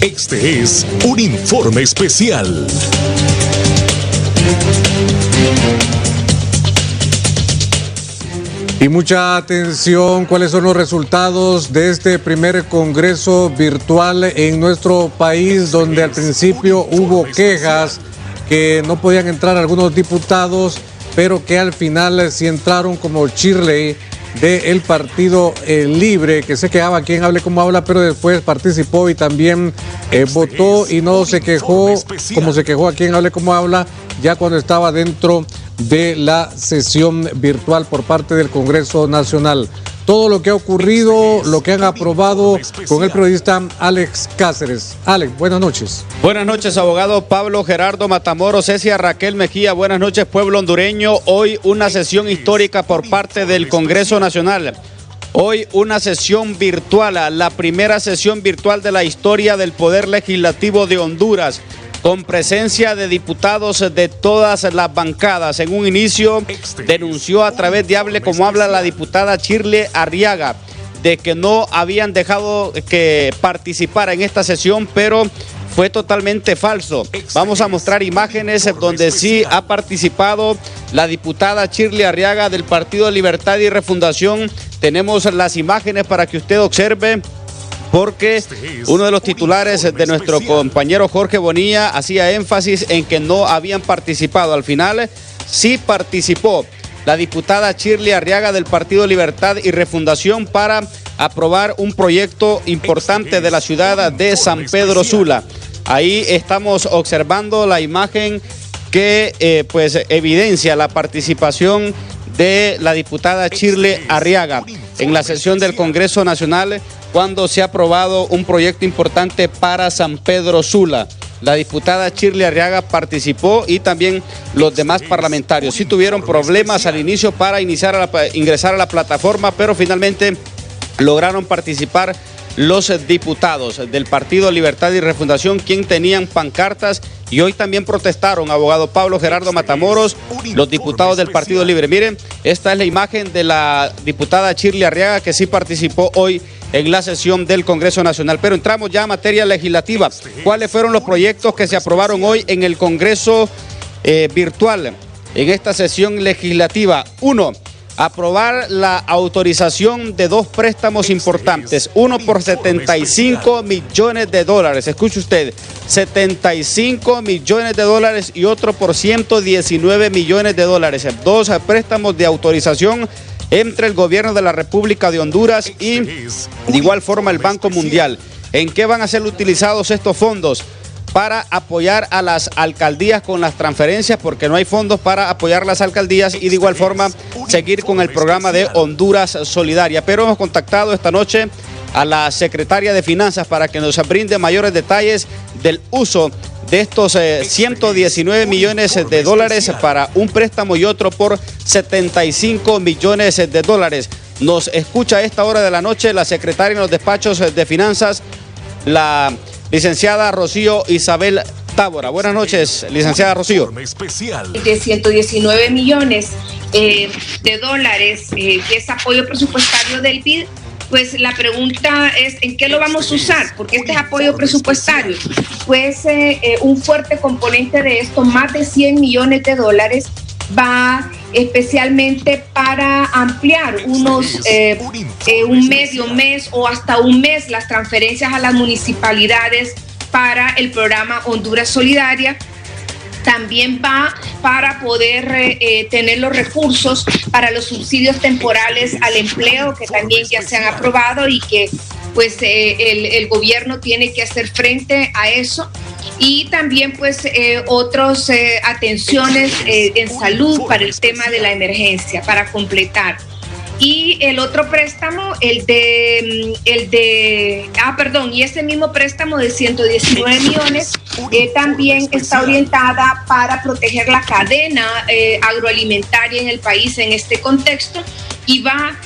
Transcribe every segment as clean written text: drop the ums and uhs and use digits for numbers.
Este es un informe especial. Y mucha atención, ¿cuáles son los resultados de este primer congreso virtual en nuestro país, donde al principio hubo quejas que no podían entrar algunos diputados, pero que al final sí entraron, como Shirley del Partido Libre, que se quejaba quien hable como habla, pero después participó y también votó y no se quejó como se quejó a quien hable como habla, ya cuando estaba dentro de la sesión virtual por parte del Congreso Nacional. Todo lo que ha ocurrido, lo que han aprobado con el periodista Alex Cáceres. Alex, buenas noches. Buenas noches, abogado Pablo Gerardo Matamoros, Cecia Raquel Mejía. Buenas noches, pueblo hondureño. Hoy una sesión histórica por parte del Congreso Nacional. Hoy una sesión virtual, la primera sesión virtual de la historia del Poder Legislativo de Honduras, con presencia de diputados de todas las bancadas. En un inicio denunció a través de Hable Como Habla la diputada Shirley Arriaga de que no habían dejado que participara en esta sesión, pero fue totalmente falso. Vamos a mostrar imágenes donde sí ha participado la diputada Shirley Arriaga del Partido Libertad y Refundación. Tenemos las imágenes para que usted observe, porque uno de los titulares de nuestro compañero Jorge Bonilla hacía énfasis en que no habían participado. Al final sí participó la diputada Shirley Arriaga del Partido Libertad y Refundación para aprobar un proyecto importante de la ciudad de San Pedro Sula. Ahí estamos observando la imagen que pues evidencia la participación de la diputada Shirley Arriaga en la sesión del Congreso Nacional, cuando se ha aprobado un proyecto importante para San Pedro Sula. La diputada Shirley Arriaga participó y también los demás parlamentarios. Sí tuvieron problemas al inicio para ingresar a la plataforma, pero finalmente lograron participar los diputados del Partido Libertad y Refundación, quien tenían pancartas y hoy también protestaron, abogado Pablo Gerardo Matamoros, los diputados del Partido Libre. Miren, esta es la imagen de la diputada Shirley Arriaga, que sí participó hoy en la sesión del Congreso Nacional. Pero entramos ya a materia legislativa. ¿Cuáles fueron los proyectos que se aprobaron hoy en el Congreso virtual, en esta sesión legislativa? 1. Aprobar la autorización de 2 préstamos importantes, uno por $75 millones. Escuche usted, $75 millones y otro por $119 millones. 2 préstamos de autorización entre el gobierno de la República de Honduras y de igual forma el Banco Mundial. ¿En qué van a ser utilizados estos fondos? Para apoyar a las alcaldías con las transferencias, porque no hay fondos para apoyar las alcaldías, y de igual forma seguir con el programa de Honduras Solidaria. Pero hemos contactado esta noche a la secretaria de Finanzas para que nos brinde mayores detalles del uso de estos $119 millones para un préstamo y otro por $75 millones. Nos escucha a esta hora de la noche la secretaria en los despachos de Finanzas, la licenciada Rocío Isabel Tábora. Buenas noches, licenciada Rocío. De 119 millones de dólares, que es apoyo presupuestario del BID, pues la pregunta es ¿en qué lo vamos a usar? Porque este es apoyo presupuestario. Pues un fuerte componente de esto, más de 100 millones de dólares, va especialmente para ampliar un medio mes o hasta un mes las transferencias a las municipalidades para el programa Honduras Solidaria. También va para poder tener los recursos para los subsidios temporales al empleo, que también ya se han aprobado y que pues el gobierno tiene que hacer frente a eso. Y también pues otras atenciones en salud para el tema de la emergencia, para completar. Y el otro préstamo, y ese mismo préstamo de 119 millones también está orientada para proteger la cadena agroalimentaria en el país en este contexto, y va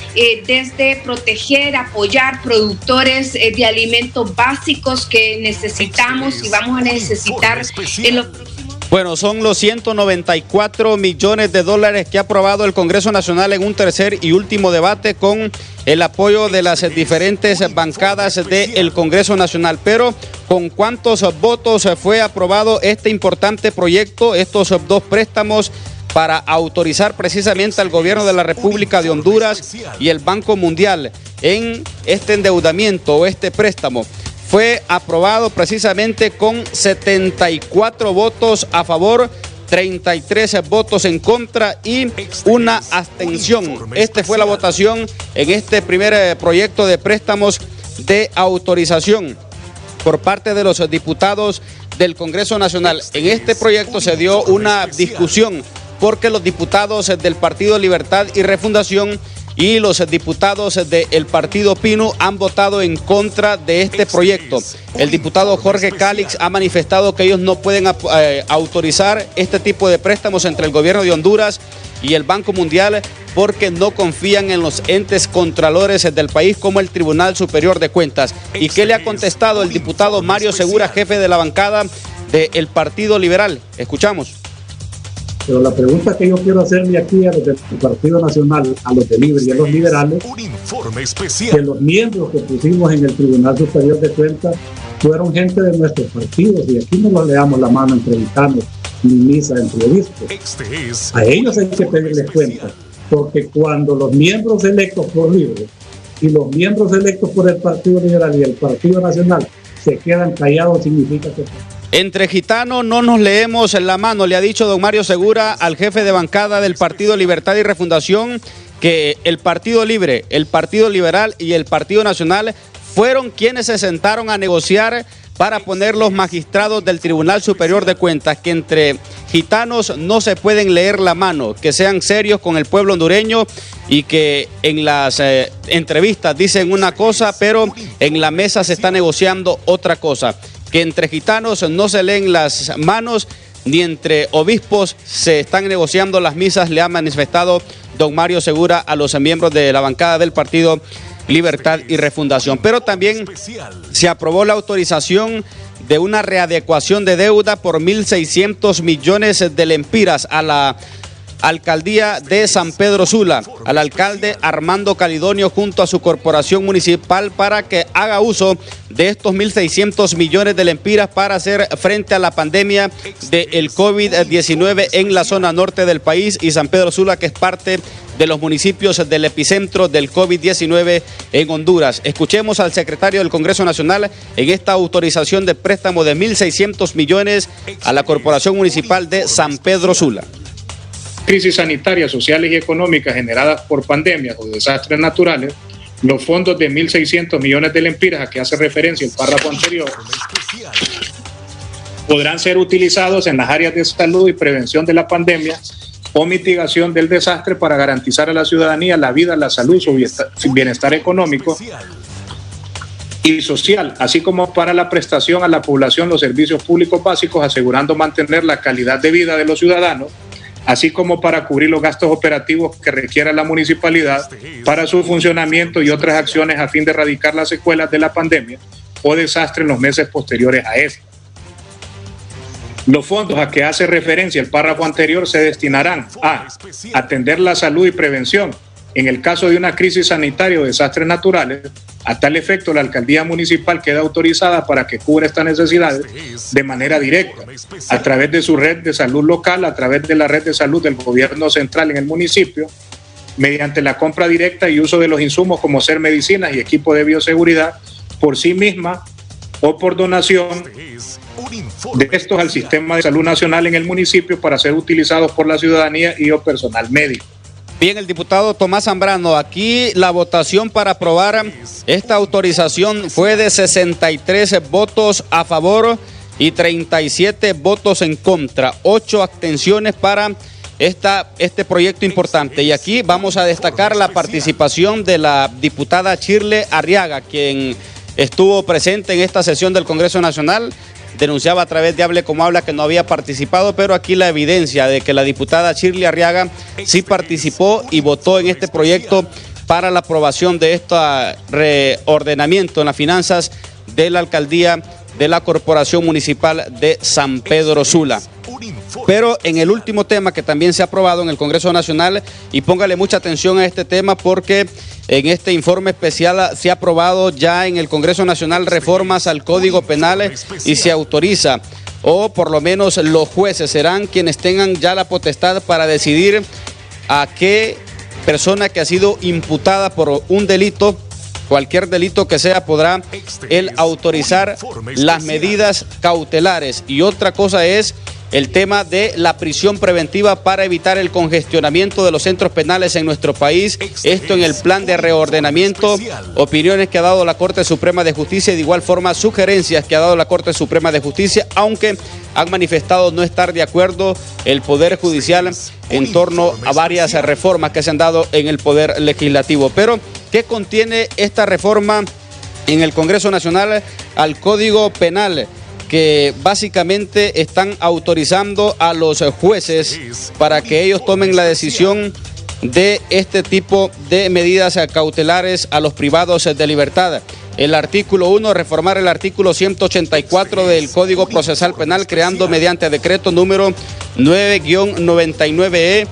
desde proteger, apoyar productores de alimentos básicos que necesitamos y vamos a necesitar en los próximos Bueno, son los 194 millones de dólares que ha aprobado el Congreso Nacional en un tercer y último debate con el apoyo de las diferentes bancadas del Congreso Nacional. Pero, ¿con cuántos votos fue aprobado este importante proyecto, estos dos préstamos para autorizar precisamente al gobierno de la República de Honduras y el Banco Mundial en este endeudamiento o este préstamo? Fue aprobado precisamente con 74 votos a favor, 33 votos en contra y una abstención. Esta fue la votación en este primer proyecto de préstamos de autorización por parte de los diputados del Congreso Nacional. En este proyecto se dio una discusión porque los diputados del Partido Libertad y Refundación y los diputados del Partido Pino han votado en contra de este proyecto. El diputado Jorge Calix ha manifestado que ellos no pueden autorizar este tipo de préstamos entre el gobierno de Honduras y el Banco Mundial porque no confían en los entes contralores del país como el Tribunal Superior de Cuentas. ¿Y qué le ha contestado el diputado Mario Segura, jefe de la bancada del Partido Liberal? Escuchamos. Pero la pregunta que yo quiero hacerle aquí a los del Partido Nacional, a los de Libre y a los liberales, Un informe especial. que los miembros que pusimos en el Tribunal Superior de Cuentas fueron gente de nuestros partidos, y aquí no nos le damos la mano entre gitanos ni misa entre obispos. Este es A ellos hay que pedirles cuentas, porque cuando los miembros electos por Libre y los miembros electos por el Partido Liberal y el Partido Nacional se quedan callados, significa que... Entre gitanos no nos leemos en la mano, le ha dicho don Mario Segura al jefe de bancada del Partido Libertad y Refundación que el Partido Libre, el Partido Liberal y el Partido Nacional fueron quienes se sentaron a negociar para poner los magistrados del Tribunal Superior de Cuentas, que entre gitanos no se pueden leer la mano, que sean serios con el pueblo hondureño y que en las entrevistas dicen una cosa, pero en la mesa se está negociando otra cosa. Que entre gitanos no se leen las manos, ni entre obispos se están negociando las misas, le ha manifestado don Mario Segura a los miembros de la bancada del Partido Libertad y Refundación. Pero también se aprobó la autorización de una readecuación de deuda por 1.600 millones de lempiras a la alcaldía de San Pedro Sula, al alcalde Armando Calidonio junto a su corporación municipal para que haga uso de estos 1.600 millones de lempiras para hacer frente a la pandemia del COVID-19 en la zona norte del país y San Pedro Sula, que es parte de los municipios del epicentro del COVID-19 en Honduras. Escuchemos al secretario del Congreso Nacional en esta autorización de préstamo de 1.600 millones a la corporación municipal de San Pedro Sula. Crisis sanitarias, sociales y económicas generadas por pandemias o desastres naturales, los fondos de 1.600 millones de lempiras a que hace referencia el párrafo anterior podrán ser utilizados en las áreas de salud y prevención de la pandemia o mitigación del desastre para garantizar a la ciudadanía la vida, la salud, su bienestar económico y social, así como para la prestación a la población los servicios públicos básicos, asegurando mantener la calidad de vida de los ciudadanos, así como para cubrir los gastos operativos que requiera la municipalidad para su funcionamiento y otras acciones a fin de erradicar las secuelas de la pandemia o desastre en los meses posteriores a esta. Los fondos a que hace referencia el párrafo anterior se destinarán a atender la salud y prevención en el caso de una crisis sanitaria o desastres naturales. A tal efecto, la alcaldía municipal queda autorizada para que cubra estas necesidades de manera directa, a través de su red de salud local, a través de la red de salud del gobierno central en el municipio, mediante la compra directa y uso de los insumos como ser medicinas y equipo de bioseguridad por sí misma o por donación de estos al sistema de salud nacional en el municipio para ser utilizados por la ciudadanía y o personal médico. Bien, el diputado Tomás Zambrano, aquí la votación para aprobar esta autorización fue de 63 votos a favor y 37 votos en contra, 8 abstenciones para este proyecto importante. Y aquí vamos a destacar la participación de la diputada Shirley Arriaga, quien estuvo presente en esta sesión del Congreso Nacional. Denunciaba a través de Hable Como Habla que no había participado, pero aquí la evidencia de que la diputada Shirley Arriaga sí participó y votó en este proyecto para la aprobación de este reordenamiento en las finanzas de la alcaldía de la Corporación Municipal de San Pedro Sula. Pero en el último tema que también se ha aprobado en el Congreso Nacional, y póngale mucha atención a este tema porque en este informe especial se ha aprobado ya en el Congreso Nacional reformas al Código Penal y se autoriza, o por lo menos los jueces serán quienes tengan ya la potestad para decidir a qué persona que ha sido imputada por un delito, cualquier delito que sea, podrá él autorizar las medidas cautelares. Y otra cosa es el tema de la prisión preventiva para evitar el congestionamiento de los centros penales en nuestro país. Esto en el plan de reordenamiento, opiniones que ha dado la Corte Suprema de Justicia y de igual forma sugerencias que ha dado la Corte Suprema de Justicia, aunque han manifestado no estar de acuerdo el Poder Judicial en torno a varias reformas que se han dado en el Poder Legislativo. Pero, ¿qué contiene esta reforma en el Congreso Nacional al Código Penal? Que básicamente están autorizando a los jueces para que ellos tomen la decisión de este tipo de medidas cautelares a los privados de libertad. El artículo 1, reformar el artículo 184 del Código Procesal Penal, creando mediante decreto número 9-99E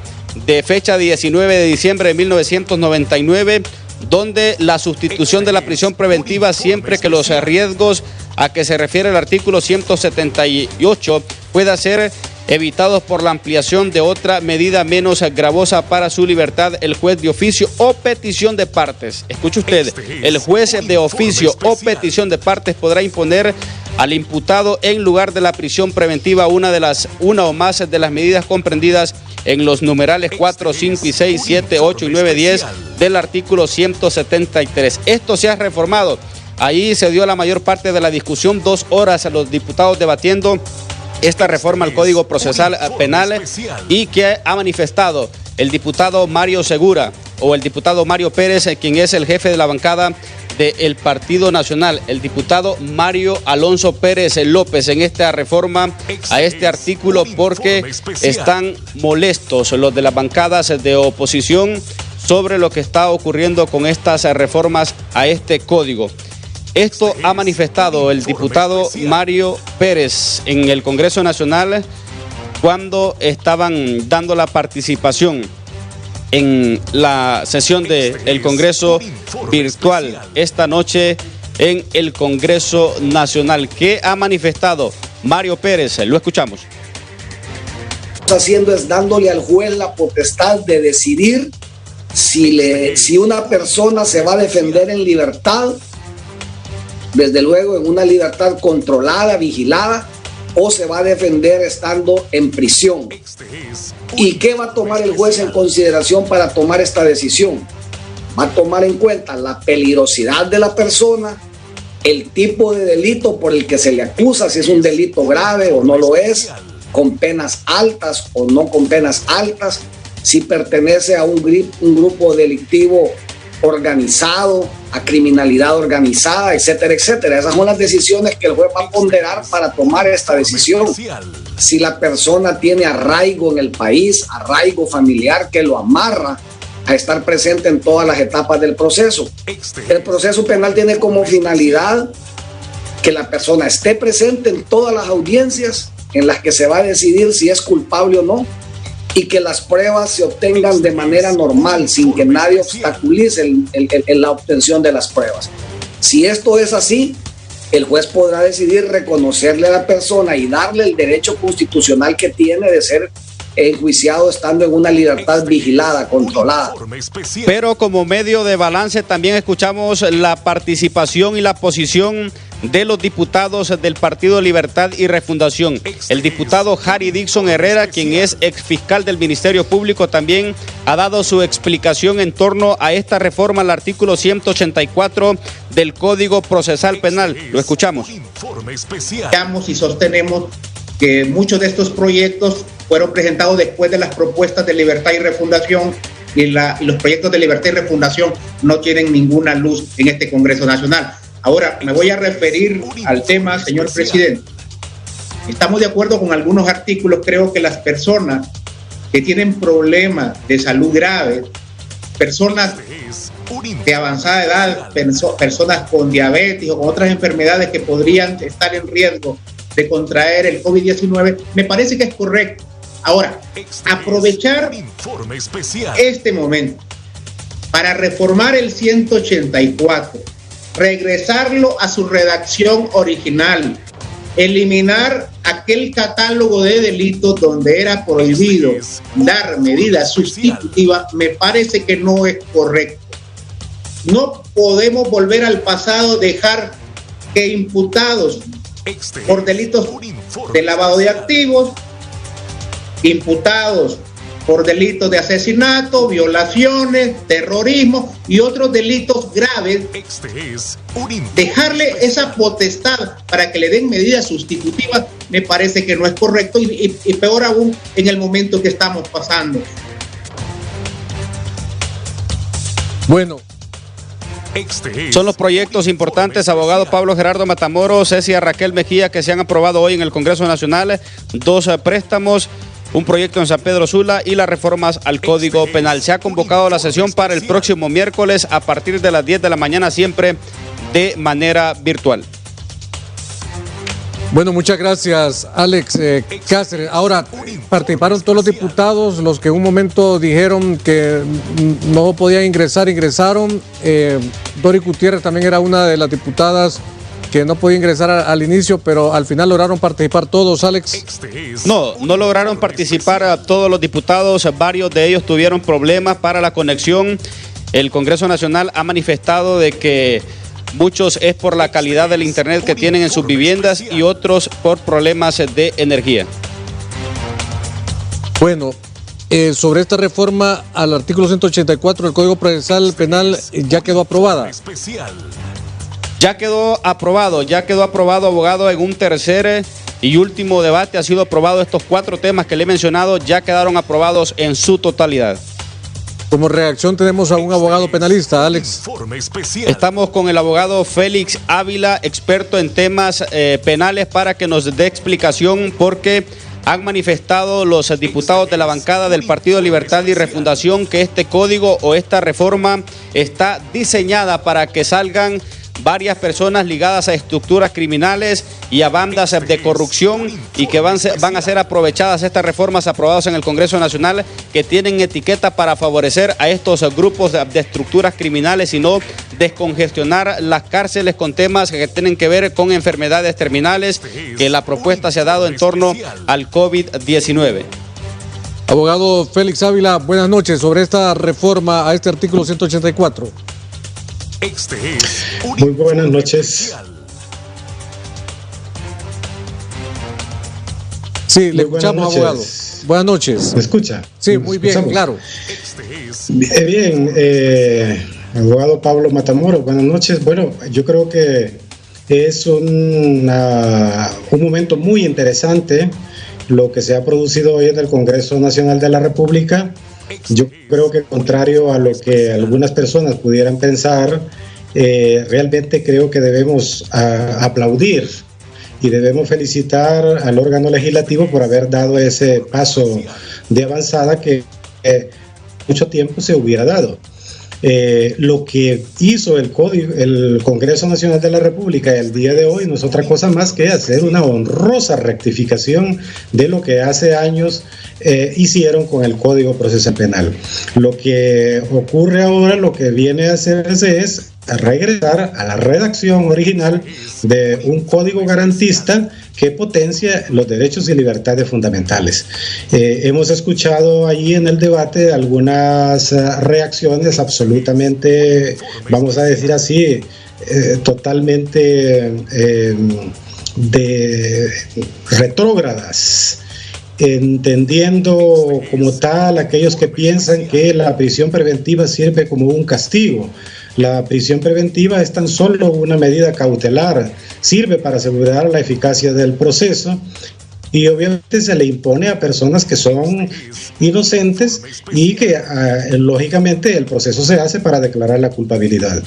de fecha 19 de diciembre de 1999, donde la sustitución de la prisión preventiva siempre que los riesgos a que se refiere el artículo 178 pueda ser evitados por la ampliación de otra medida menos gravosa para su libertad, el juez de oficio o petición de partes. Escuche usted, el juez de oficio o petición de partes podrá imponer al imputado en lugar de la prisión preventiva una o más de las medidas comprendidas en los numerales 4, 5 y 6, 7, 8 y 9, 10 del artículo 173. Esto se ha reformado. Ahí se dio la mayor parte de la discusión, 2 horas a los diputados debatiendo esta reforma al Código Procesal Penal, y que ha manifestado el diputado Mario Segura o el diputado Mario Pérez, quien es el jefe de la bancada del Partido Nacional, el diputado Mario Alonso Pérez López, en esta reforma a este artículo, porque están molestos los de las bancadas de oposición sobre lo que está ocurriendo con estas reformas a este código. Esto ha manifestado el diputado Mario Pérez en el Congreso Nacional cuando estaban dando la participación en la sesión del Congreso virtual esta noche en el Congreso Nacional. ¿Qué ha manifestado Mario Pérez? Lo escuchamos. Lo que está haciendo es dándole al juez la potestad de decidir si una persona se va a defender en libertad, desde luego en una libertad controlada, vigilada, o se va a defender estando en prisión. ¿Y qué va a tomar el juez en consideración para tomar esta decisión? Va a tomar en cuenta la peligrosidad de la persona, el tipo de delito por el que se le acusa, si es un delito grave o no lo es, con penas altas o no con penas altas, si pertenece a un grupo delictivo organizado, a criminalidad organizada, etcétera, etcétera. Esas son las decisiones que el juez va a ponderar para tomar esta decisión. Si la persona tiene arraigo en el país, arraigo familiar que lo amarra a estar presente en todas las etapas del proceso. El proceso penal tiene como finalidad que la persona esté presente en todas las audiencias en las que se va a decidir si es culpable o no, y que las pruebas se obtengan de manera normal, sin que nadie obstaculice la obtención de las pruebas. Si esto es así, el juez podrá decidir reconocerle a la persona y darle el derecho constitucional que tiene de ser enjuiciado estando en una libertad vigilada, controlada. Pero como medio de balance también escuchamos la participación y la posición de los diputados del Partido Libertad y Refundación. El diputado Harry Dixon Herrera, quien es exfiscal del Ministerio Público, también ha dado su explicación en torno a esta reforma al artículo 184 del Código Procesal Penal. Lo escuchamos. Y sostenemos que muchos de estos proyectos fueron presentados después de las propuestas de Libertad y Refundación, y los proyectos de Libertad y Refundación no tienen ninguna luz en este Congreso Nacional. Ahora me voy a referir al tema, señor presidente. Estamos de acuerdo con algunos artículos. Creo que las personas que tienen problemas de salud grave, personas de avanzada edad, personas con diabetes o con otras enfermedades que podrían estar en riesgo de contraer el COVID-19, me parece que es correcto Ahora, aprovechar este momento para reformar el 184, regresarlo a su redacción original, eliminar aquel catálogo de delitos donde era prohibido dar medidas sustitutivas, me parece que no es correcto. No podemos volver al pasado, dejar que imputados por delitos de lavado de activos, imputados por delitos de asesinato, violaciones, terrorismo y otros delitos graves, dejarle esa potestad para que le den medidas sustitutivas, me parece que no es correcto y peor aún en el momento que estamos pasando. Bueno. Son los proyectos importantes, abogado Pablo Gerardo Matamoros, Cecia Raquel Mejía, que se han aprobado hoy en el Congreso Nacional, 2 préstamos, un proyecto en San Pedro Sula y las reformas al Código Penal. Se ha convocado la sesión para el próximo miércoles a partir de las 10 de la mañana, siempre de manera virtual. Bueno, muchas gracias, Alex Cáceres. Ahora, participaron todos los diputados, los que en un momento dijeron que no podían ingresar, ingresaron. Dori Gutiérrez también era una de las diputadas que no podía ingresar al inicio, pero al final lograron participar todos, Alex. No lograron participar todos los diputados, varios de ellos tuvieron problemas para la conexión. El Congreso Nacional ha manifestado de que muchos es por la calidad del internet que tienen en sus viviendas y otros por problemas de energía. Bueno, sobre esta reforma al artículo 184 del Código Procesal Penal, ¿ya quedó aprobada? Ya quedó aprobado, abogado, en un tercer y último debate. Ha sido aprobado estos 4 temas que le he mencionado, ya quedaron aprobados en su totalidad. Como reacción tenemos a un abogado penalista, Alex. Estamos con el abogado Félix Ávila, experto en temas penales, para que nos dé explicación, porque han manifestado los diputados de la bancada del Partido Libertad y Refundación que este código o esta reforma está diseñada para que salgan varias personas ligadas a estructuras criminales y a bandas de corrupción, y que van a ser aprovechadas estas reformas aprobadas en el Congreso Nacional, que tienen etiqueta para favorecer a estos grupos de estructuras criminales y no descongestionar las cárceles con temas que tienen que ver con enfermedades terminales, que la propuesta se ha dado en torno al COVID-19. Abogado Félix Ávila, buenas noches. Sobre esta reforma a este artículo 184. Muy buenas noches. Sí, le escuchamos, abogado. Buenas noches. ¿Me escucha? Sí, muy bien, claro. Bien, abogado Pablo Matamoros, buenas noches. Bueno, yo creo que es un momento muy interesante lo que se ha producido hoy en el Congreso Nacional de la República. Yo creo que, contrario a lo que algunas personas pudieran pensar, realmente creo que debemos aplaudir y debemos felicitar al órgano legislativo por haber dado ese paso de avanzada que mucho tiempo se hubiera dado. Lo que hizo el Congreso Nacional de la República el día de hoy no es otra cosa más que hacer una honrosa rectificación de lo que hace años hicieron con el Código Procesal Penal. Lo que ocurre ahora, lo que viene a hacerse es regresar a la redacción original de un código garantista que potencia los derechos y libertades fundamentales. Hemos escuchado allí en el debate algunas reacciones absolutamente, vamos a decir así, totalmente retrógradas, entendiendo como tal aquellos que piensan que la prisión preventiva sirve como un castigo. La prisión preventiva es tan solo una medida cautelar, sirve para asegurar la eficacia del proceso y obviamente se le impone a personas que son inocentes y que lógicamente el proceso se hace para declarar la culpabilidad.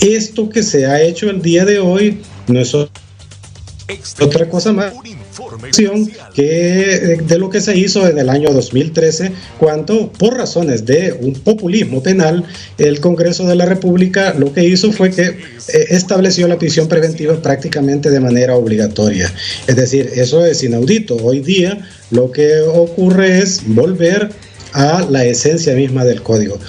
Esto que se ha hecho el día de hoy no es otra cosa más que de lo que se hizo en el año 2013, cuando por razones de un populismo penal, el Congreso de la República lo que hizo fue que estableció la prisión preventiva prácticamente de manera obligatoria. Es decir, eso es inaudito. Hoy día lo que ocurre es volver a la esencia misma del código.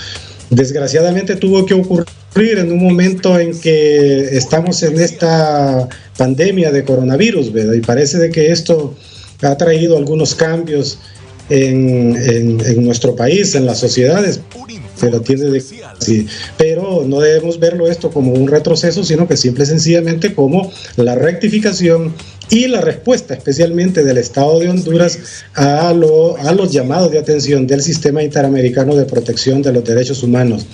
Desgraciadamente tuvo que ocurrir en un momento en que estamos en esta pandemia de coronavirus, ¿verdad? Y parece de que esto ha traído algunos cambios en nuestro país, en las sociedades, pero no debemos verlo esto como un retroceso, sino que simple y sencillamente como la rectificación y la respuesta especialmente del Estado de Honduras a los llamados de atención del Sistema Interamericano de Protección de los Derechos Humanos.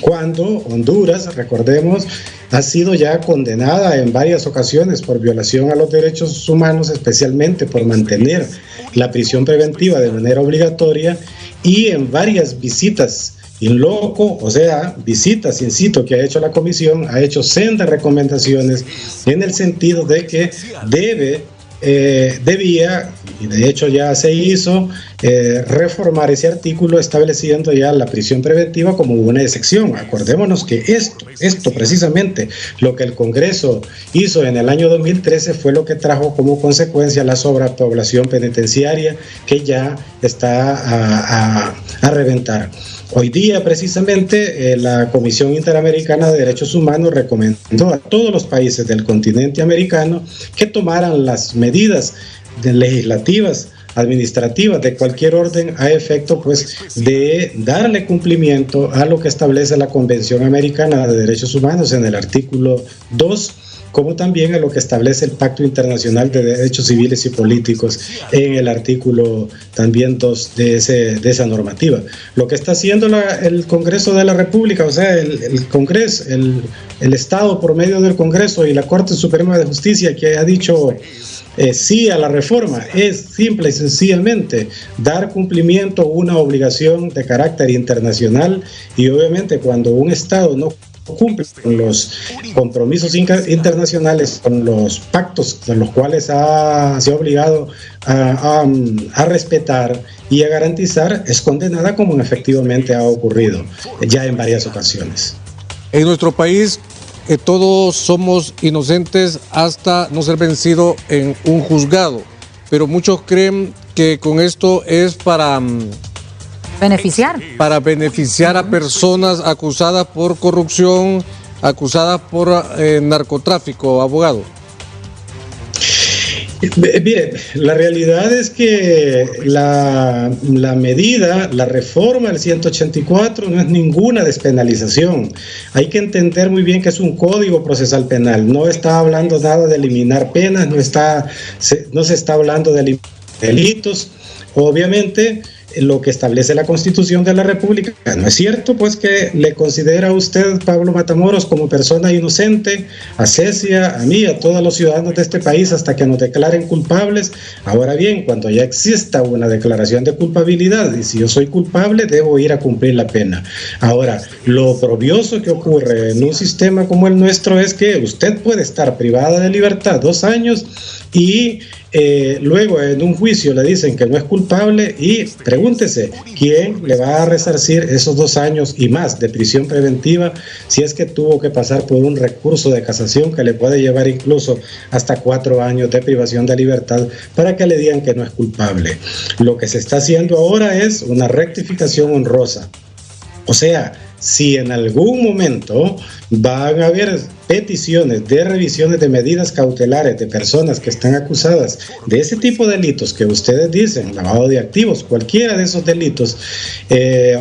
Cuando Honduras, recordemos, ha sido ya condenada en varias ocasiones por violación a los derechos humanos, especialmente por mantener la prisión preventiva de manera obligatoria, y en varias visitas in loco, o sea, visitas in situ que ha hecho la comisión, ha hecho sendas recomendaciones en el sentido de que debía, y de hecho ya se hizo, reformar ese artículo estableciendo ya la prisión preventiva como una excepción. Acordémonos que esto precisamente, lo que el Congreso hizo en el año 2013 fue lo que trajo como consecuencia la sobrepoblación penitenciaria que ya está a reventar. Hoy día, precisamente, la Comisión Interamericana de Derechos Humanos recomendó a todos los países del continente americano que tomaran las medidas legislativas, administrativas, de cualquier orden, a efecto, pues, de darle cumplimiento a lo que establece la Convención Americana de Derechos Humanos en el artículo 2, como también a lo que establece el Pacto Internacional de Derechos Civiles y Políticos en el artículo también 2 de esa normativa. Lo que está haciendo el Congreso de la República, o sea, el Congreso, el Estado por medio del Congreso y la Corte Suprema de Justicia, que ha dicho sí a la reforma, es simple y sencillamente dar cumplimiento a una obligación de carácter internacional, y obviamente cuando un Estado no cumple con los compromisos internacionales, con los pactos con los cuales se ha obligado a respetar y a garantizar, es condenada, como efectivamente ha ocurrido ya en varias ocasiones. En nuestro país todos somos inocentes hasta no ser vencido en un juzgado, pero muchos creen que con esto es para beneficiar a personas acusadas por corrupción, acusadas por narcotráfico, abogado. Bien, la realidad es que la medida, la reforma del 184 no es ninguna despenalización. Hay que entender muy bien que es un código procesal penal. No está hablando nada de eliminar penas, no se está hablando de eliminar delitos. Obviamente, lo que establece la Constitución de la República, ¿no es cierto? Pues que le considera a usted, Pablo Matamoros, como persona inocente, a Cecia, a mí, a todos los ciudadanos de este país, hasta que nos declaren culpables. Ahora bien, cuando ya exista una declaración de culpabilidad, y si yo soy culpable, debo ir a cumplir la pena. Ahora, lo oprobioso que ocurre en un sistema como el nuestro es que usted puede estar privada de libertad 2 años y luego en un juicio le dicen que no es culpable, y pregúntese quién le va a resarcir esos 2 años y más de prisión preventiva si es que tuvo que pasar por un recurso de casación que le puede llevar incluso hasta 4 años de privación de libertad para que le digan que no es culpable. Lo que se está haciendo ahora es una rectificación honrosa. O sea, si en algún momento van a haber peticiones de revisiones de medidas cautelares de personas que están acusadas de ese tipo de delitos que ustedes dicen, lavado de activos, cualquiera de esos delitos,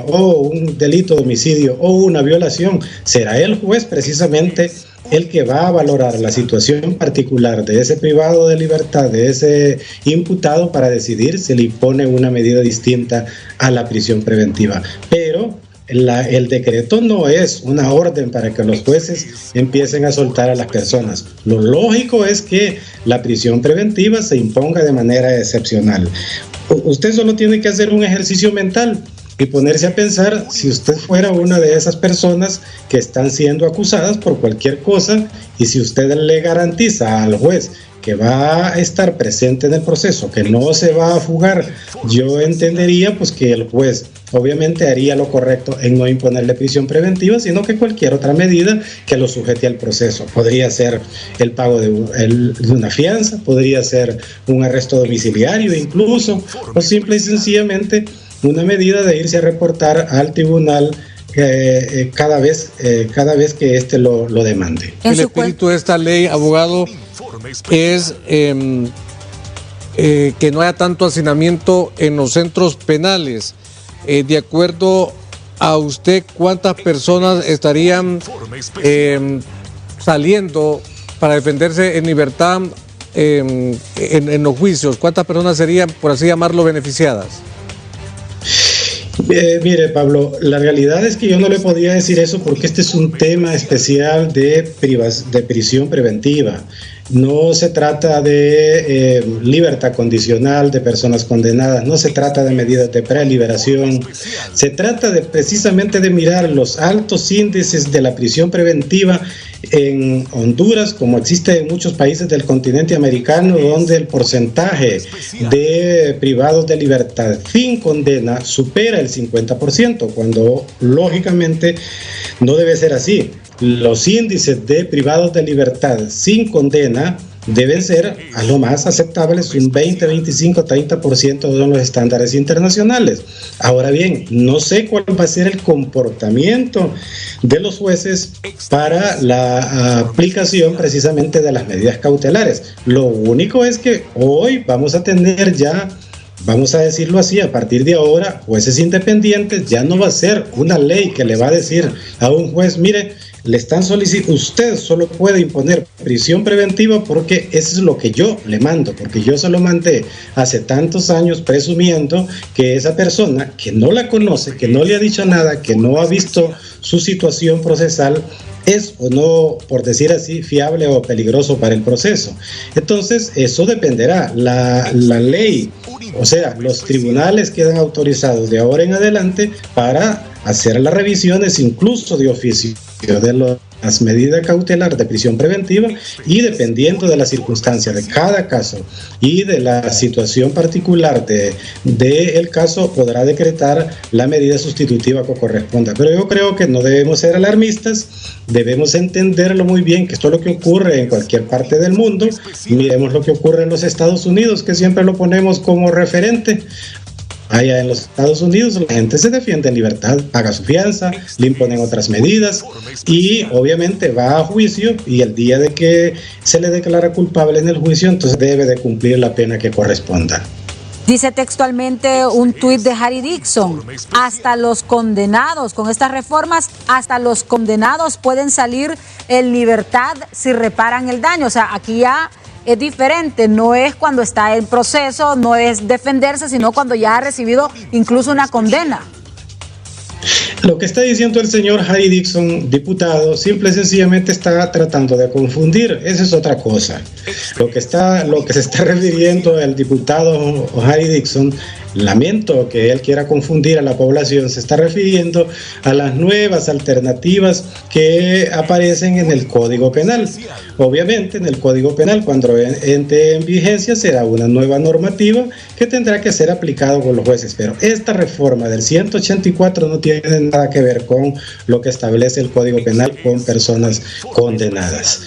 o un delito de homicidio o una violación, será el juez precisamente el que va a valorar la situación particular de ese privado de libertad, de ese imputado, para decidir si le impone una medida distinta a la prisión preventiva. Pero el decreto no es una orden para que los jueces empiecen a soltar a las personas. Lo lógico es que la prisión preventiva se imponga de manera excepcional. Usted solo tiene que hacer un ejercicio mental. y ponerse a pensar si usted fuera una de esas personas que están siendo acusadas por cualquier cosa, y si usted le garantiza al juez que va a estar presente en el proceso, que no se va a fugar, yo entendería pues que el juez obviamente haría lo correcto en no imponerle prisión preventiva, sino que cualquier otra medida que lo sujete al proceso. Podría ser el pago de una fianza, podría ser un arresto domiciliario incluso, o simple y sencillamente una medida de irse a reportar al tribunal cada vez que éste lo demande. El espíritu de esta ley, abogado, es que no haya tanto hacinamiento en los centros penales. De acuerdo a usted, ¿cuántas personas estarían saliendo para defenderse en libertad en los juicios? ¿Cuántas personas serían, por así llamarlo, beneficiadas? Mire, Pablo, la realidad es que yo no le podía decir eso porque este es un tema especial de prisión preventiva. No se trata de libertad condicional de personas condenadas, no se trata de medidas de preliberación, se trata precisamente de mirar los altos índices de la prisión preventiva en Honduras, como existe en muchos países del continente americano, donde el porcentaje de privados de libertad sin condena supera el 50%, cuando lógicamente no debe ser así. Los índices de privados de libertad sin condena deben ser a lo más aceptables, un 20, 25, 30% de los estándares internacionales. Ahora bien, no sé cuál va a ser el comportamiento de los jueces para la aplicación precisamente de las medidas cautelares. Lo único es que hoy vamos a tener ya, vamos a decirlo así, a partir de ahora, jueces independientes. Ya no va a ser una ley que le va a decir a un juez, mire, le están solicitando, usted solo puede imponer prisión preventiva porque eso es lo que yo le mando, porque yo se lo mandé hace tantos años presumiendo que esa persona que no la conoce, que no le ha dicho nada, que no ha visto su situación procesal, es o no, por decir así, fiable o peligroso para el proceso. Entonces, eso dependerá. La ley, o sea, los tribunales quedan autorizados de ahora en adelante para hacer las revisiones incluso de oficio de las medidas cautelares de prisión preventiva, y dependiendo de la circunstancia de cada caso y de la situación particular del caso, podrá decretar la medida sustitutiva que corresponda. Pero yo creo que no debemos ser alarmistas, debemos entenderlo muy bien, que esto es lo que ocurre en cualquier parte del mundo. Miremos lo que ocurre en los Estados Unidos, que siempre lo ponemos como referente. Allá en los Estados Unidos la gente se defiende en libertad, paga su fianza, le imponen otras medidas y obviamente va a juicio, y el día de que se le declara culpable en el juicio, entonces debe de cumplir la pena que corresponda. Dice textualmente un tuit de Harry Dixon: hasta los condenados, con estas reformas, hasta los condenados pueden salir en libertad si reparan el daño. O sea, aquí ya es diferente, no es cuando está en proceso, no es defenderse, sino cuando ya ha recibido incluso una condena. Lo que está diciendo el señor Harry Dixon, diputado, simple y sencillamente está tratando de confundir. Esa es otra cosa. Lo que se está refiriendo el diputado Harry Dixon, lamento que él quiera confundir a la población, se está refiriendo a las nuevas alternativas que aparecen en el Código Penal. Obviamente, en el Código Penal, cuando entre en vigencia, será una nueva normativa que tendrá que ser aplicada por los jueces. Pero esta reforma del 184 no tiene nada que ver con lo que establece el Código Penal con personas condenadas.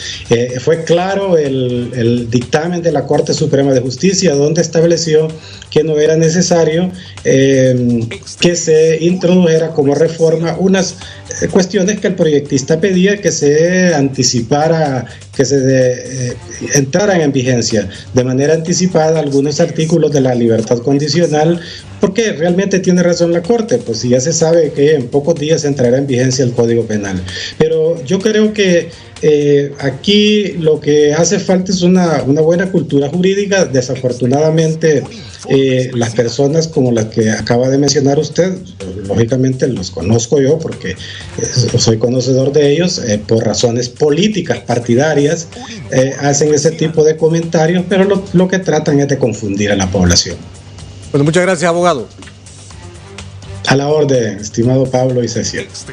Fue claro el dictamen de la Corte Suprema de Justicia, donde estableció que no era necesario que se introdujera como reforma unas cuestiones que el proyectista pedía, que se anticipara, que se entraran en vigencia de manera anticipada algunos artículos de la libertad condicional, porque realmente tiene razón la Corte, pues ya se sabe que en pocos días entrará en vigencia el Código Penal. Pero yo creo que aquí lo que hace falta es una buena cultura jurídica. Desafortunadamente, las personas como las que acaba de mencionar usted, lógicamente los conozco yo porque soy conocedor de ellos, por razones políticas, partidarias, hacen ese tipo de comentarios, pero lo que tratan es de confundir a la población. Bueno, muchas gracias, abogado. A la orden, estimado Pablo y Cecia.